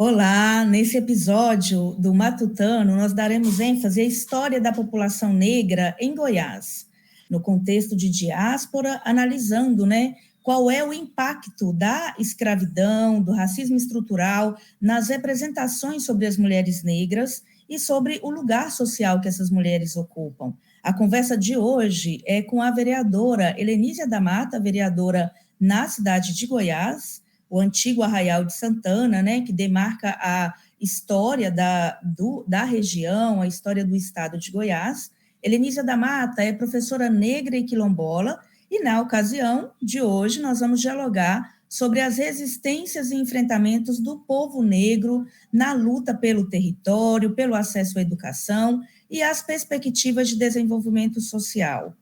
Olá, nesse episódio do Matutano, nós daremos ênfase à história da população negra em Goiás, no contexto de diáspora, analisando, qual é o impacto da escravidão, do racismo estrutural nas representações sobre as mulheres negras e sobre o lugar social que essas mulheres ocupam. A conversa de hoje é com a vereadora Helenísia da Mata, vereadora na cidade de Goiás, o antigo Arraial de Santana, que demarca a história da região, a história do estado de Goiás. Helenísia da Mata é professora negra e quilombola, e na ocasião de hoje nós vamos dialogar sobre as resistências e enfrentamentos do povo negro na luta pelo território, pelo acesso à educação e as perspectivas de desenvolvimento social.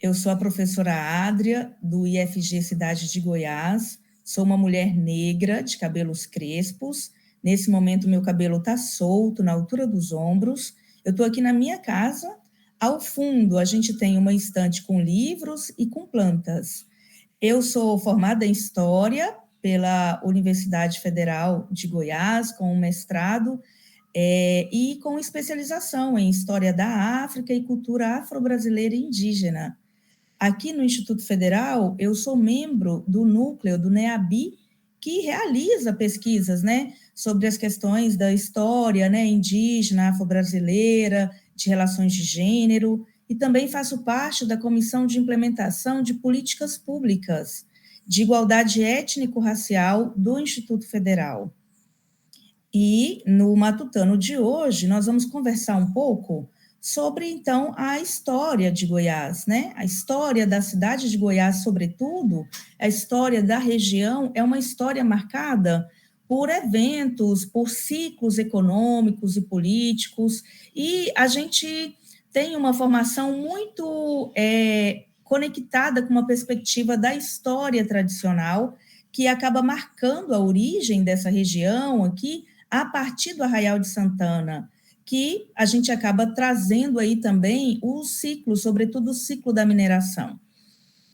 Eu sou a professora Adria, do IFG Cidade de Goiás, sou uma mulher negra, de cabelos crespos. Nesse momento, meu cabelo está solto, na altura dos ombros. Eu estou aqui na minha casa. Ao fundo, a gente tem uma estante com livros e com plantas. Eu sou formada em História pela Universidade Federal de Goiás, com um mestrado e com especialização em História da África e Cultura Afro-Brasileira e Indígena. Aqui no Instituto Federal, eu sou membro do núcleo do NEABI, que realiza pesquisas, sobre as questões da história, indígena, afro-brasileira, de relações de gênero, e também faço parte da Comissão de Implementação de Políticas Públicas de Igualdade Étnico-Racial do Instituto Federal. E no Matutano de hoje, nós vamos conversar um pouco sobre, então, a história de Goiás, A história da cidade de Goiás, sobretudo, a história da região é uma história marcada por eventos, por ciclos econômicos e políticos, e a gente tem uma formação muito conectada com uma perspectiva da história tradicional, que acaba marcando a origem dessa região aqui, a partir do Arraial de Santana, que a gente acaba trazendo aí também o ciclo, sobretudo o ciclo da mineração.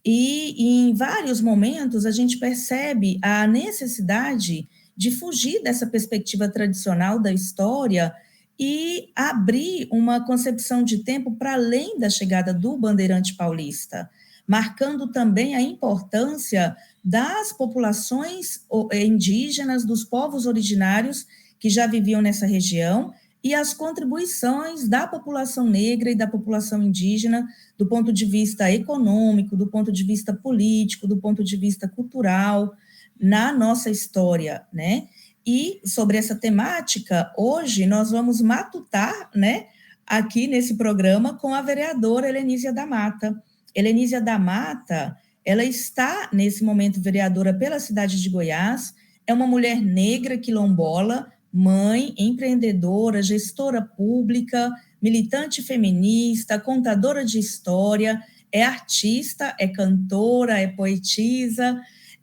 E em vários momentos a gente percebe a necessidade de fugir dessa perspectiva tradicional da história e abrir uma concepção de tempo para além da chegada do bandeirante paulista, marcando também a importância das populações indígenas, dos povos originários que já viviam nessa região, e as contribuições da população negra e da população indígena do ponto de vista econômico, do ponto de vista político, do ponto de vista cultural, na nossa história, E sobre essa temática, hoje nós vamos matutar, aqui nesse programa com a vereadora Helenísia da Mata. Helenísia da Mata, ela está, nesse momento, vereadora pela cidade de Goiás, é uma mulher negra quilombola, mãe, empreendedora, gestora pública, militante feminista, contadora de história, é artista, é cantora, é poetisa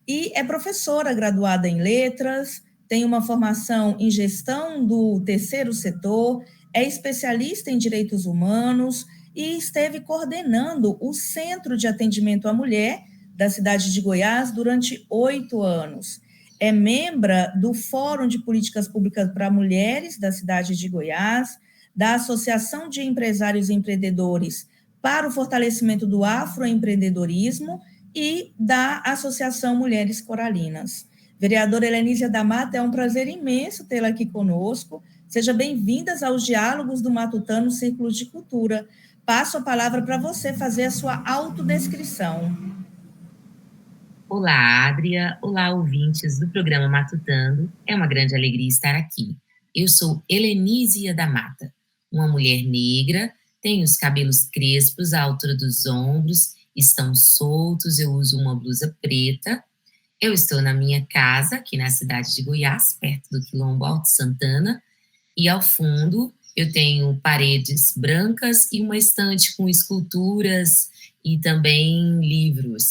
e é professora graduada em letras, tem uma formação em gestão do terceiro setor, é especialista em direitos humanos e esteve coordenando o Centro de Atendimento à Mulher da cidade de Goiás durante 8 anos. É membro do Fórum de Políticas Públicas para Mulheres da cidade de Goiás, da Associação de Empresários e Empreendedores para o Fortalecimento do Afroempreendedorismo e da Associação Mulheres Coralinas. Vereadora Helenísia da Mata, é um prazer imenso tê-la aqui conosco. Seja bem-vindas aos Diálogos do Matutano Círculos de Cultura. Passo a palavra para você fazer a sua autodescrição. Olá, Adria. Olá, ouvintes do programa Matutando. É uma grande alegria estar aqui. Eu sou Helenísia da Mata, uma mulher negra, tenho os cabelos crespos à altura dos ombros, estão soltos, eu uso uma blusa preta. Eu estou na minha casa, aqui na cidade de Goiás, perto do Quilombo Alto Santana, e ao fundo eu tenho paredes brancas e uma estante com esculturas e também livros.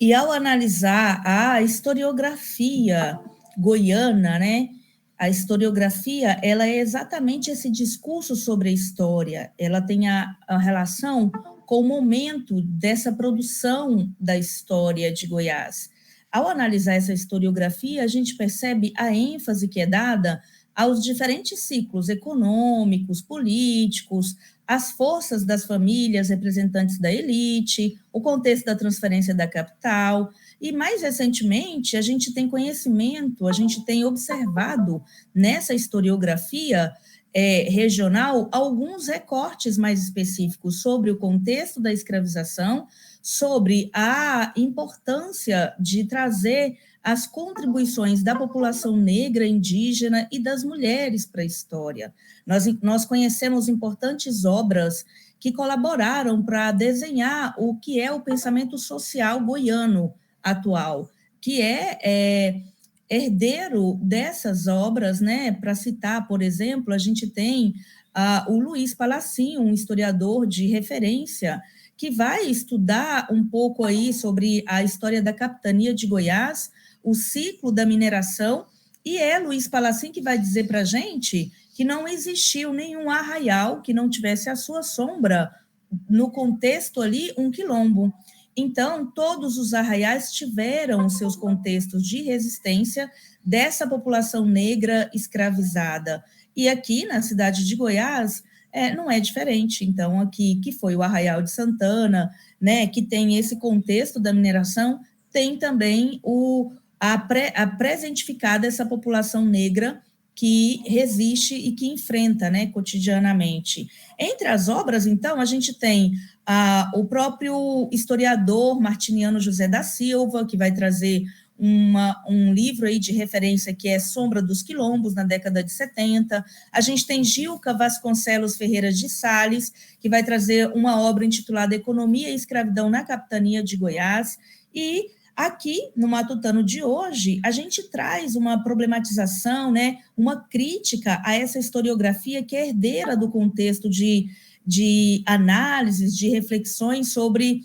E ao analisar a historiografia goiana, né? A historiografia, ela é exatamente esse discurso sobre a história. Ela tem a relação com o momento dessa produção da história de Goiás. Ao analisar essa historiografia, a gente percebe a ênfase que é dada aos diferentes ciclos econômicos, políticos, as forças das famílias representantes da elite, o contexto da transferência da capital, e mais recentemente a gente tem conhecimento, a gente tem observado nessa historiografia regional alguns recortes mais específicos sobre o contexto da escravização, sobre a importância de trazer as contribuições da população negra, indígena e das mulheres para a história. Nós conhecemos importantes obras que colaboraram para desenhar o que é o pensamento social goiano atual, que é herdeiro dessas obras, né? Para citar, por exemplo, a gente tem o Luiz Palacinho, um historiador de referência, que vai estudar um pouco aí sobre a história da capitania de Goiás, o ciclo da mineração, e é Luiz Palacinho que vai dizer para a gente que não existiu nenhum arraial que não tivesse a sua sombra, no contexto ali, um quilombo. Então, todos os arraiais tiveram seus contextos de resistência dessa população negra escravizada. E aqui, na cidade de Goiás, não é diferente. Então, aqui, que foi o Arraial de Santana, né, que tem esse contexto da mineração, tem também a presentificada essa população negra que resiste e que enfrenta, né, cotidianamente. Entre as obras, então, a gente tem o próprio historiador martiniano José da Silva, que vai trazer um livro aí de referência que é Sombra dos Quilombos, na década de 70. A gente tem Gilca Vasconcelos Ferreira de Sales, que vai trazer uma obra intitulada Economia e Escravidão na Capitania de Goiás. E aqui, no Matutano de hoje, a gente traz uma problematização, né, uma crítica a essa historiografia que é herdeira do contexto de análises, de reflexões sobre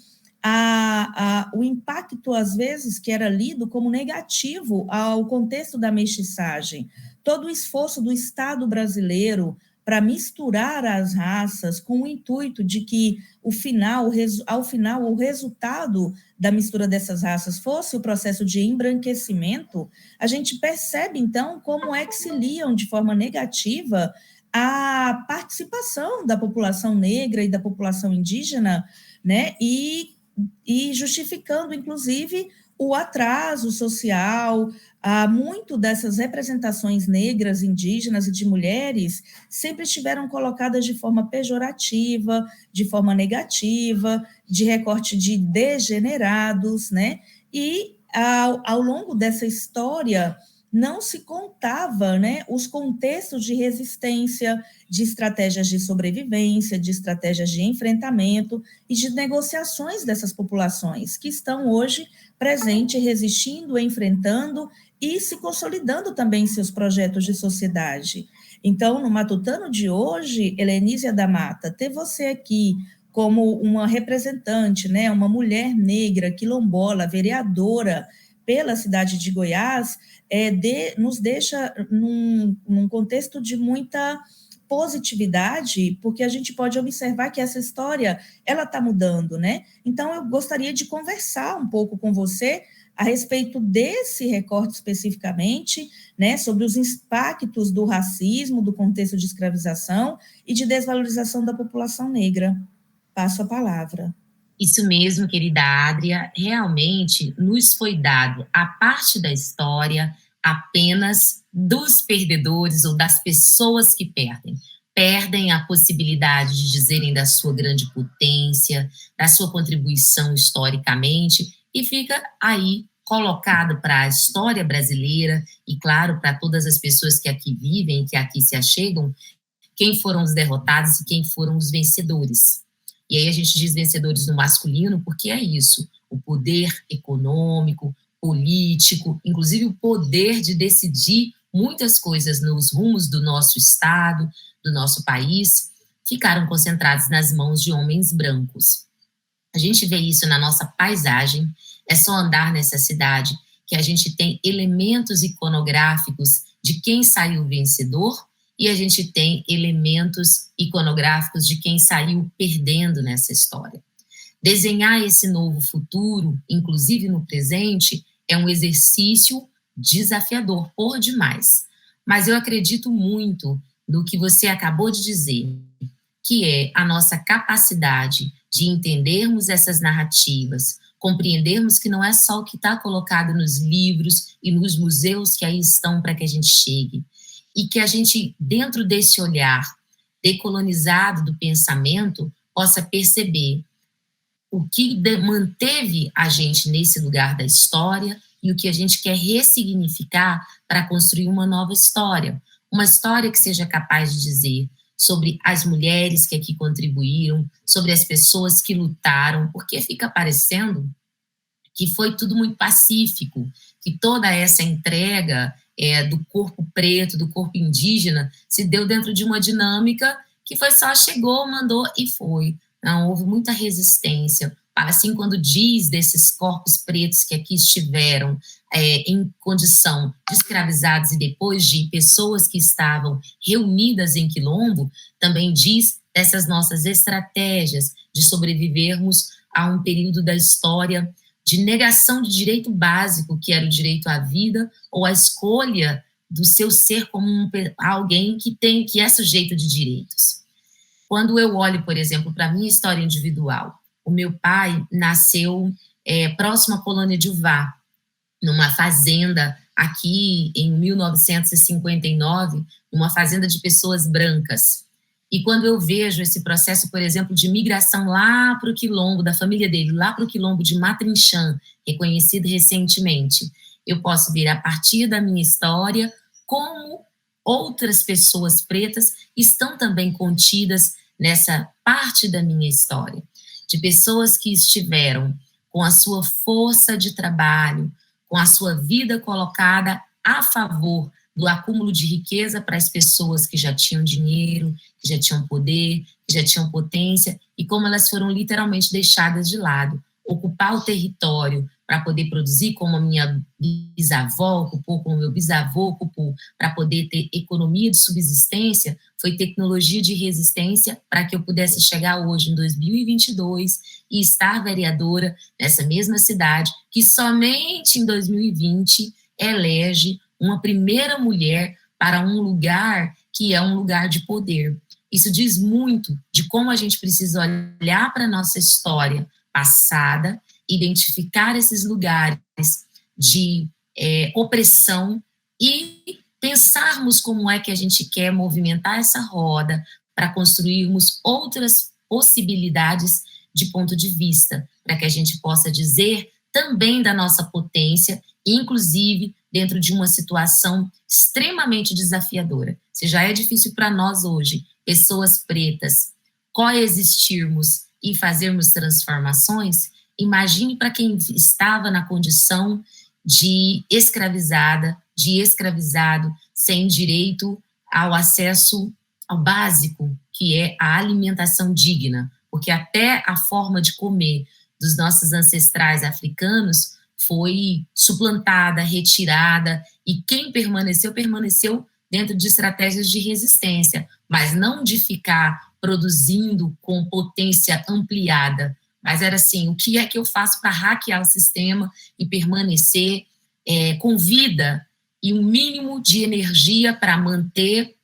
o impacto, às vezes, que era lido como negativo ao contexto da mestiçagem. Todo o esforço do Estado brasileiro para misturar as raças com o intuito de que, ao final, o resultado da mistura dessas raças fosse o processo de embranquecimento, a gente percebe, então, como é que se liam de forma negativa a participação da população negra e da população indígena, né, e justificando, inclusive, o atraso social. Muito dessas representações negras, indígenas e de mulheres sempre estiveram colocadas de forma pejorativa, de forma negativa, de recorte de degenerados, né? E ao longo dessa história não se contava, né, os contextos de resistência, de estratégias de sobrevivência, de estratégias de enfrentamento e de negociações dessas populações que estão hoje presentes, resistindo, enfrentando e se consolidando também em seus projetos de sociedade. Então, no Matutano de hoje, Helenísia da Mata, ter você aqui como uma representante, né, uma mulher negra, quilombola, vereadora pela cidade de Goiás, nos deixa num contexto de muita positividade, porque a gente pode observar que essa história, ela está mudando, né? Então, eu gostaria de conversar um pouco com você a respeito desse recorte especificamente, né, sobre os impactos do racismo, do contexto de escravização e de desvalorização da população negra. Passo a palavra. Isso mesmo, querida Adria, realmente nos foi dado a parte da história apenas dos perdedores ou das pessoas que perdem. Perdem a possibilidade de dizerem da sua grande potência, da sua contribuição historicamente, e fica aí colocado para a história brasileira e, claro, para todas as pessoas que aqui vivem, que aqui se achegam, quem foram os derrotados e quem foram os vencedores. E aí a gente diz vencedores no masculino porque é isso, o poder econômico, político, inclusive o poder de decidir muitas coisas nos rumos do nosso estado, do nosso país, ficaram concentrados nas mãos de homens brancos. A gente vê isso na nossa paisagem, é só andar nessa cidade que a gente tem elementos iconográficos de quem saiu vencedor e a gente tem elementos iconográficos de quem saiu perdendo nessa história. Desenhar esse novo futuro, inclusive no presente, é um exercício desafiador por demais. Mas eu acredito muito no que você acabou de dizer, que é a nossa capacidade de entendermos essas narrativas, compreendermos que não é só o que está colocado nos livros e nos museus que aí estão para que a gente chegue, e que a gente, dentro desse olhar decolonizado do pensamento, possa perceber o que manteve a gente nesse lugar da história e o que a gente quer ressignificar para construir uma nova história. Uma história que seja capaz de dizer sobre as mulheres que aqui contribuíram, sobre as pessoas que lutaram, porque fica parecendo que foi tudo muito pacífico, que toda essa entrega do corpo preto, do corpo indígena, se deu dentro de uma dinâmica que foi só chegou, mandou e foi. Não, houve muita resistência. Assim, quando diz desses corpos pretos que aqui estiveram em condição de escravizados e depois de pessoas que estavam reunidas em quilombo, também diz dessas nossas estratégias de sobrevivermos a um período da história de negação de direito básico, que era o direito à vida ou a escolha do seu ser como alguém que é sujeito de direitos. Quando eu olho, por exemplo, para a minha história individual, o meu pai nasceu próximo à colônia de Uvá, numa fazenda aqui em 1959, uma fazenda de pessoas brancas. E quando eu vejo esse processo, por exemplo, de migração lá para o quilombo, da família dele, lá para o quilombo de Matrinchã, reconhecido recentemente, eu posso ver a partir da minha história como outras pessoas pretas estão também contidas nessa parte da minha história, de pessoas que estiveram com a sua força de trabalho, com a sua vida colocada a favor do acúmulo de riqueza para as pessoas que já tinham dinheiro, que já tinham poder, que já tinham potência, e como elas foram literalmente deixadas de lado. Ocupar o território para poder produzir, como a minha bisavó ocupou, como o meu bisavô ocupou, para poder ter economia de subsistência, foi tecnologia de resistência para que eu pudesse chegar hoje, em 2022, e estar vereadora nessa mesma cidade, que somente em 2020 elege uma primeira mulher para um lugar que é um lugar de poder. Isso diz muito de como a gente precisa olhar para a nossa história passada, identificar esses lugares de opressão e pensarmos como é que a gente quer movimentar essa roda para construirmos outras possibilidades de ponto de vista, para que a gente possa dizer também da nossa potência, inclusive dentro de uma situação extremamente desafiadora. Se já é difícil para nós hoje, pessoas pretas, coexistirmos e fazermos transformações, imagine para quem estava na condição de escravizada, de escravizado, sem direito ao acesso ao básico, que é a alimentação digna, porque até a forma de comer dos nossos ancestrais africanos foi suplantada, retirada, e quem permaneceu, permaneceu dentro de estratégias de resistência, mas não de ficar produzindo com potência ampliada, mas era assim, o que é que eu faço para hackear o sistema e permanecer com vida e um mínimo de energia para manter,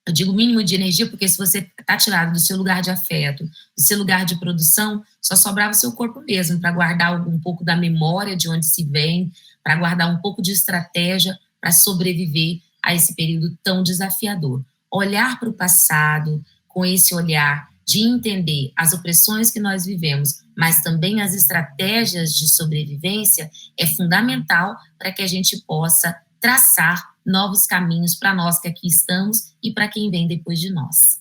eu digo mínimo de energia porque se você está tirado do seu lugar de afeto, do seu lugar de produção, só sobrava o seu corpo mesmo, para guardar um pouco da memória de onde se vem, para guardar um pouco de estratégia para sobreviver a esse período tão desafiador. Olhar para o passado com esse olhar de entender as opressões que nós vivemos, mas também as estratégias de sobrevivência, é fundamental para que a gente possa traçar novos caminhos para nós que aqui estamos e para quem vem depois de nós.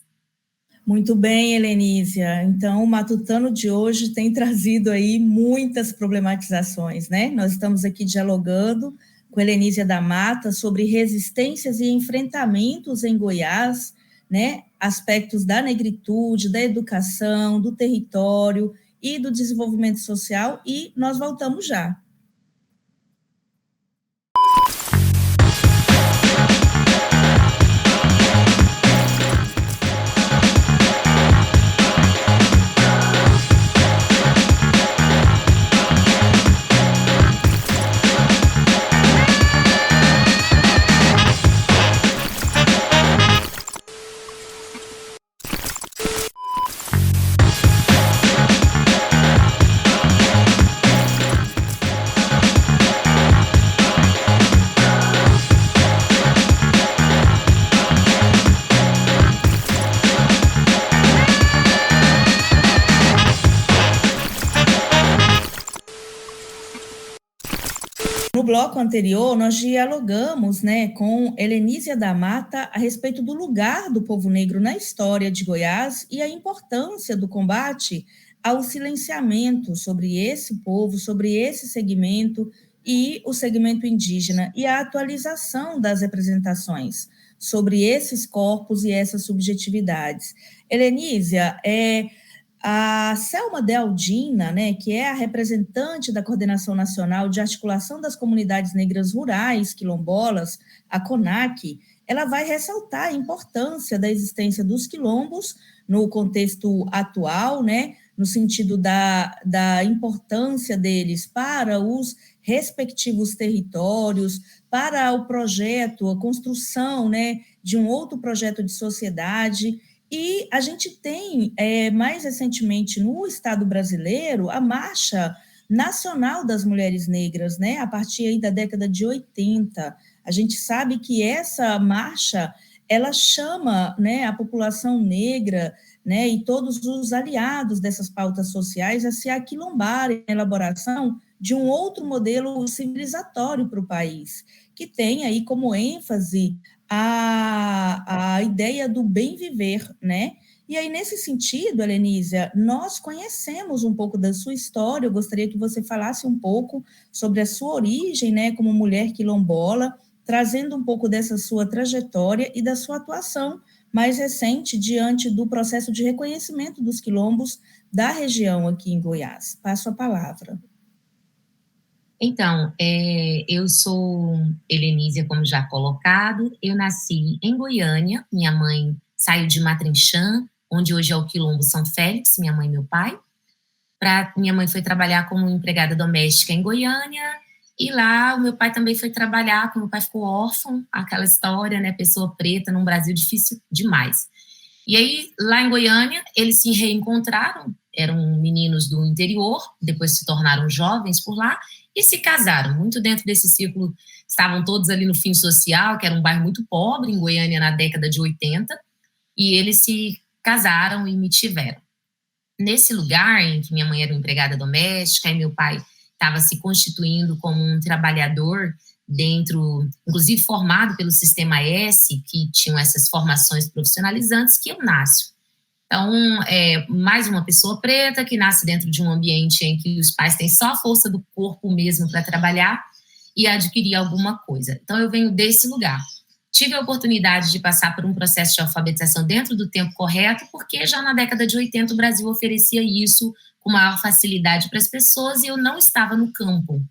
Muito bem, Helenísia. Então, o Matutano de hoje tem trazido aí muitas problematizações, né? Nós estamos aqui dialogando com Helenísia da Mata sobre resistências e enfrentamentos em Goiás, né? Aspectos da negritude, da educação, do território e do desenvolvimento social, e nós voltamos já. No bloco anterior, nós dialogamos, né, com Helenísia da Mata a respeito do lugar do povo negro na história de Goiás e a importância do combate ao silenciamento sobre esse povo, sobre esse segmento e o segmento indígena, e a atualização das representações sobre esses corpos e essas subjetividades. Helenísia, a Selma Dealdina, né, que é a representante da Coordenação Nacional de Articulação das Comunidades Negras Rurais Quilombolas, a CONAC, ela vai ressaltar a importância da existência dos quilombos no contexto atual, né, no sentido da importância deles para os respectivos territórios, para o projeto, a construção, né, de um outro projeto de sociedade. E a gente tem, mais recentemente, no Estado brasileiro, a Marcha Nacional das Mulheres Negras, né, a partir aí da década de 80. A gente sabe que essa marcha, ela chama, né, a população negra, né, e todos os aliados dessas pautas sociais a se aquilombarem na elaboração de um outro modelo civilizatório para o país, que tem aí como ênfase a ideia do bem viver, né? E aí, nesse sentido, Helenísia, nós conhecemos um pouco da sua história, eu gostaria que você falasse um pouco sobre a sua origem, né, como mulher quilombola, trazendo um pouco dessa sua trajetória e da sua atuação mais recente diante do processo de reconhecimento dos quilombos da região aqui em Goiás. Passo a palavra. Então, eu sou Helenísia, como já colocado, eu nasci em Goiânia, minha mãe saiu de Matrinchã, onde hoje é o Quilombo São Félix, minha mãe e meu pai. Minha mãe foi trabalhar como empregada doméstica em Goiânia, e lá o meu pai também foi trabalhar, como meu pai ficou órfão, aquela história, né, pessoa preta num Brasil difícil demais. E aí, lá em Goiânia, eles se reencontraram, eram meninos do interior, depois se tornaram jovens por lá, e se casaram. Muito dentro desse círculo, estavam todos ali no Fim Social, que era um bairro muito pobre em Goiânia na década de 80, e eles se casaram e me tiveram. Nesse lugar em que minha mãe era uma empregada doméstica e meu pai estava se constituindo como um trabalhador dentro, inclusive formado pelo Sistema S, que tinham essas formações profissionalizantes, que eu nasço. Então, mais uma pessoa preta que nasce dentro de um ambiente em que os pais têm só a força do corpo mesmo para trabalhar e adquirir alguma coisa. Então, eu venho desse lugar. Tive a oportunidade de passar por um processo de alfabetização dentro do tempo correto, porque já na década de 80 o Brasil oferecia isso com maior facilidade para as pessoas e eu não estava no campo.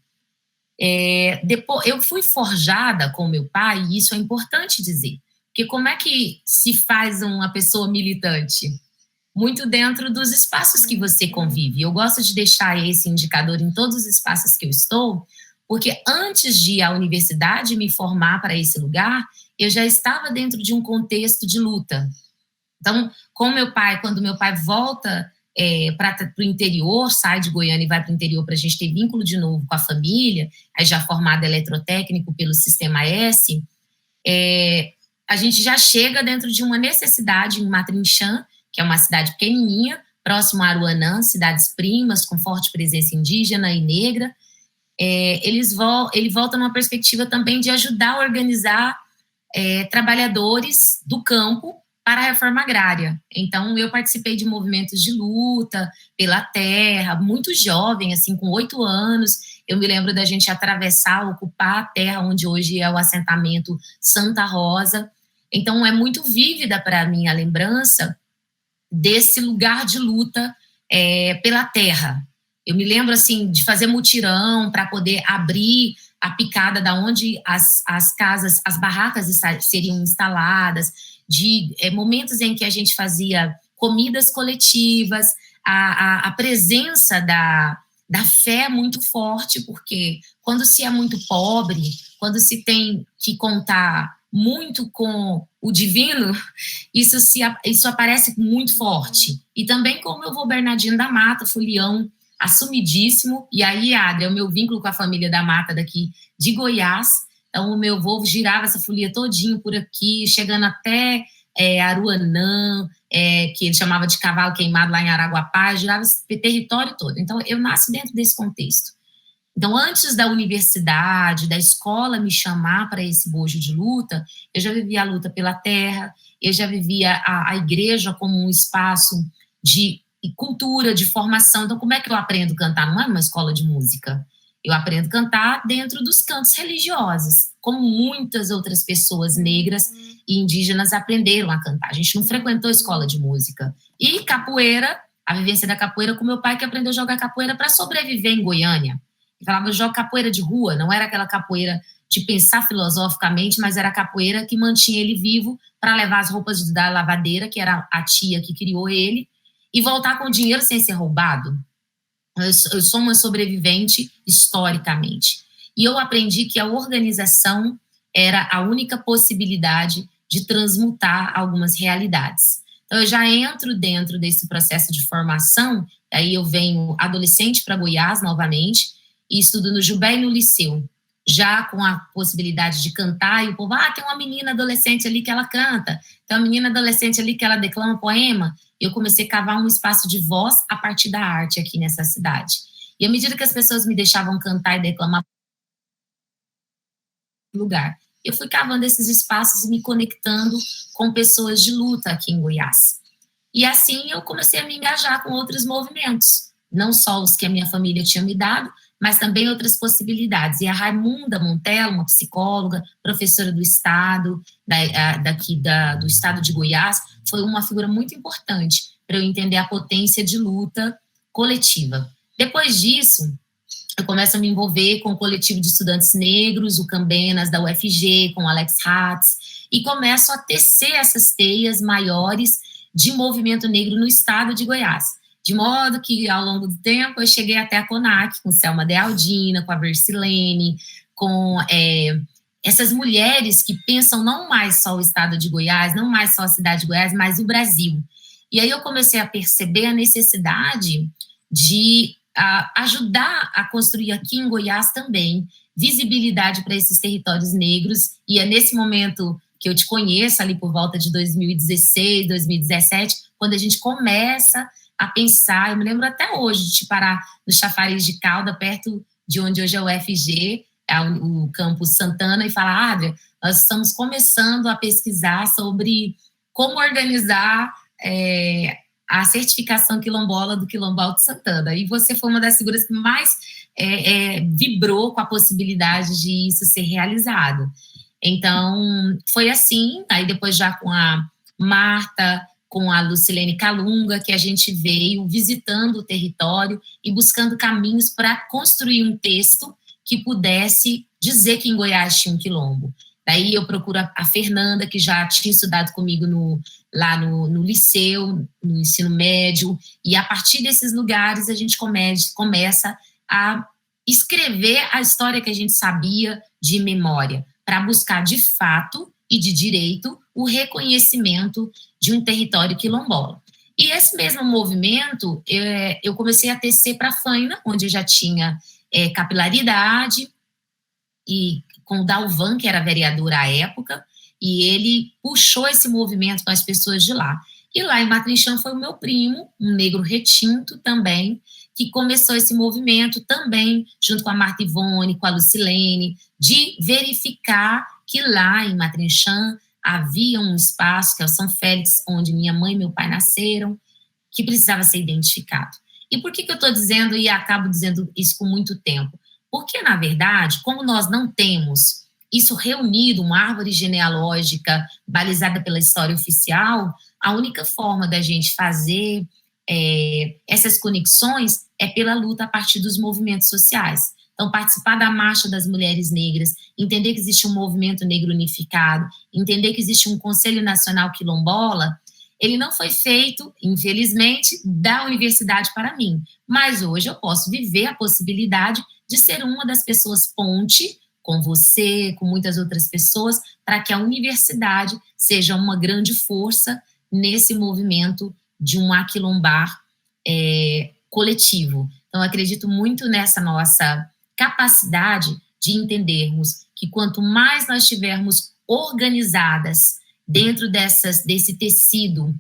Depois, eu fui forjada com meu pai, e isso é importante dizer, porque como é que se faz uma pessoa militante? Muito dentro dos espaços que você convive. Eu gosto de deixar esse indicador em todos os espaços que eu estou, porque antes de ir à universidade me formar para esse lugar, eu já estava dentro de um contexto de luta. Então, quando meu pai volta para o interior, sai de Goiânia e vai para o interior para a gente ter vínculo de novo com a família, aí já formado eletrotécnico pelo Sistema S, a gente já chega dentro de uma necessidade em Matrinchã, que é uma cidade pequenininha, próximo a Aruanã, cidades primas, com forte presença indígena e negra. Ele volta numa perspectiva também de ajudar a organizar trabalhadores do campo para a reforma agrária. Então, eu participei de movimentos de luta pela terra, muito jovem, assim, com 8 anos. Eu me lembro da gente atravessar, ocupar a terra onde hoje é o assentamento Santa Rosa. Então, é muito vívida para mim a lembrança desse lugar de luta pela terra. Eu me lembro, assim, de fazer mutirão para poder abrir a picada da onde as casas, as barracas seriam instaladas, de momentos em que a gente fazia comidas coletivas, a presença da fé muito forte, porque quando se é muito pobre, quando se tem que contar muito com o divino, isso aparece muito forte. E também com o meu avô Bernardino da Mata, folião, assumidíssimo, e aí, Adria, o meu vínculo com a família da Mata daqui de Goiás, então o meu avô girava essa folia todinho por aqui, chegando até Aruanã, que ele chamava de Cavalo Queimado lá em Araguapá, girava esse território todo. Então, eu nasci dentro desse contexto. Então, antes da universidade, da escola me chamar para esse bojo de luta, eu já vivia a luta pela terra, eu já vivia a igreja como um espaço de cultura, de formação. Então, como é que eu aprendo a cantar? Não é uma escola de música. Eu aprendo a cantar dentro dos cantos religiosos, como muitas outras pessoas negras e indígenas aprenderam a cantar. A gente não frequentou escola de música. E capoeira, a vivência da capoeira com meu pai, que aprendeu a jogar capoeira para sobreviver em Goiânia. Ele falava, eu jogo capoeira de rua, não era aquela capoeira de pensar filosoficamente, mas era a capoeira que mantinha ele vivo para levar as roupas da lavadeira, que era a tia que criou ele, e voltar com o dinheiro sem ser roubado. Eu sou uma sobrevivente historicamente. E eu aprendi que a organização era a única possibilidade de transmutar algumas realidades. Então, eu já entro dentro desse processo de formação, aí eu venho adolescente para Goiás novamente, e estudo no Jubé e no Liceu, já com a possibilidade de cantar, e o povo, tem uma menina adolescente ali que ela canta, tem uma menina adolescente ali que ela declama poema, e eu comecei a cavar um espaço de voz a partir da arte aqui nessa cidade. E à medida que as pessoas me deixavam cantar e declamar no lugar, eu fui cavando esses espaços e me conectando com pessoas de luta aqui em Goiás. E assim eu comecei a me engajar com outros movimentos, não só os que a minha família tinha me dado, mas também outras possibilidades. E a Raimunda Montello, uma psicóloga, professora do Estado, do Estado de Goiás, foi uma figura muito importante para eu entender a potência de luta coletiva. Depois disso, eu começo a me envolver com o coletivo de estudantes negros, o Cambenas, da UFG, com o Alex Hatz, e começo a tecer essas teias maiores de movimento negro no estado de Goiás. De modo que, ao longo do tempo, eu cheguei até a CONAC, com Selma Dealdina, com a Versilene, com essas mulheres que pensam não mais só o estado de Goiás, não mais só a cidade de Goiás, mas o Brasil. E aí eu comecei a perceber a necessidade de ajudar a construir aqui em Goiás também visibilidade para esses territórios negros, e é nesse momento que eu te conheço, ali por volta de 2016, 2017, quando a gente começa a pensar, eu me lembro até hoje de te parar no Chafariz de Calda, perto de onde hoje é o UFG, o campus Santana, e falar, Adria, nós estamos começando a pesquisar sobre como organizar a certificação quilombola do Quilombola de Santana, e você foi uma das figuras que mais vibrou com a possibilidade de isso ser realizado. Então, foi assim, aí depois já com a Marta, com a Lucilene Calunga, que a gente veio visitando o território e buscando caminhos para construir um texto que pudesse dizer que em Goiás tinha um quilombo. Daí eu procuro a Fernanda, que já tinha estudado comigo lá no liceu, no ensino médio, e a partir desses lugares a gente começa a escrever a história que a gente sabia de memória, para buscar de fato e de direito o reconhecimento de um território quilombola. E esse mesmo movimento eu comecei a tecer para a Faina, onde eu já tinha capilaridade, e com o Dalvan, que era vereador à época, e ele puxou esse movimento com as pessoas de lá. E lá em Matrinchã foi o meu primo, um negro retinto também, que começou esse movimento também, junto com a Marta Ivone, com a Lucilene, de verificar que lá em Matrinchã havia um espaço, que é o São Félix, onde minha mãe e meu pai nasceram, que precisava ser identificado. E por que eu estou dizendo, e acabo dizendo isso com muito tempo? Porque, na verdade, como nós não temos isso reunido, uma árvore genealógica balizada pela história oficial, a única forma da gente fazer essas conexões é pela luta a partir dos movimentos sociais. Então, participar da Marcha das Mulheres Negras, entender que existe um movimento negro unificado, entender que existe um Conselho Nacional Quilombola, ele não foi feito, infelizmente, da universidade para mim. Mas hoje eu posso viver a possibilidade de ser uma das pessoas ponte com você, com muitas outras pessoas, para que a universidade seja uma grande força nesse movimento de um aquilombar coletivo. Então, eu acredito muito nessa nossa capacidade de entendermos que quanto mais nós estivermos organizadas dentro desse tecido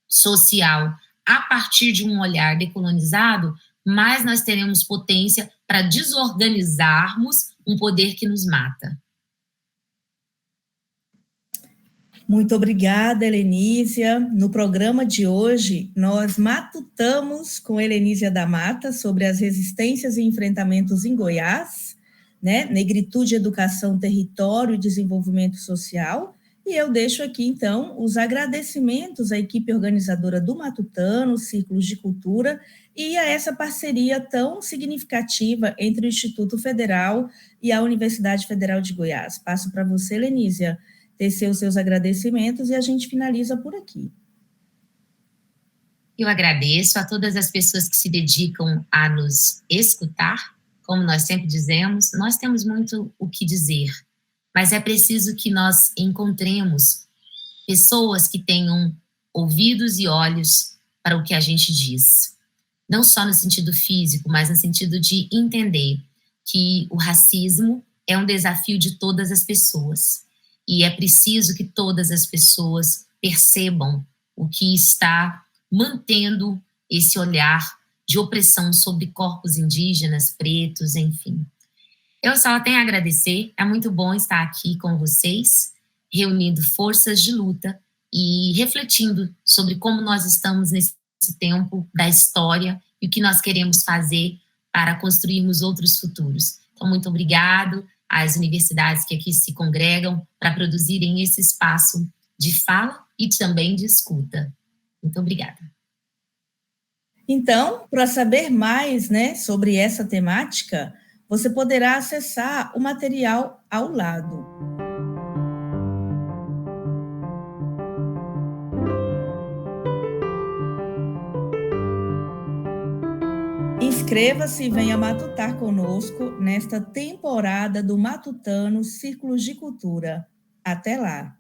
social, a partir de um olhar decolonizado, mais nós teremos potência para desorganizarmos um poder que nos mata. Muito obrigada, Helenísia. No programa de hoje, nós matutamos com Helenísia da Mata sobre as resistências e enfrentamentos em Goiás, né? Negritude, educação, território e desenvolvimento social. E eu deixo aqui, então, os agradecimentos à equipe organizadora do Matutano, Círculos de Cultura, e a essa parceria tão significativa entre o Instituto Federal e a Universidade Federal de Goiás. Passo para você, Helenísia, tecer os seus agradecimentos e a gente finaliza por aqui. Eu agradeço a todas as pessoas que se dedicam a nos escutar. Como nós sempre dizemos, nós temos muito o que dizer, mas é preciso que nós encontremos pessoas que tenham ouvidos e olhos para o que a gente diz. Não só no sentido físico, mas no sentido de entender que o racismo é um desafio de todas as pessoas. E é preciso que todas as pessoas percebam o que está mantendo esse olhar de opressão sobre corpos indígenas, pretos, enfim. Eu só tenho a agradecer, é muito bom estar aqui com vocês, reunindo forças de luta e refletindo sobre como nós estamos nesse tempo da história e o que nós queremos fazer para construirmos outros futuros. Então, muito obrigado às universidades que aqui se congregam para produzirem esse espaço de fala e também de escuta. Muito obrigada. Então, para saber mais, né, sobre essa temática, você poderá acessar o material ao lado. Inscreva-se e venha matutar conosco nesta temporada do Matutano Círculos de Cultura. Até lá!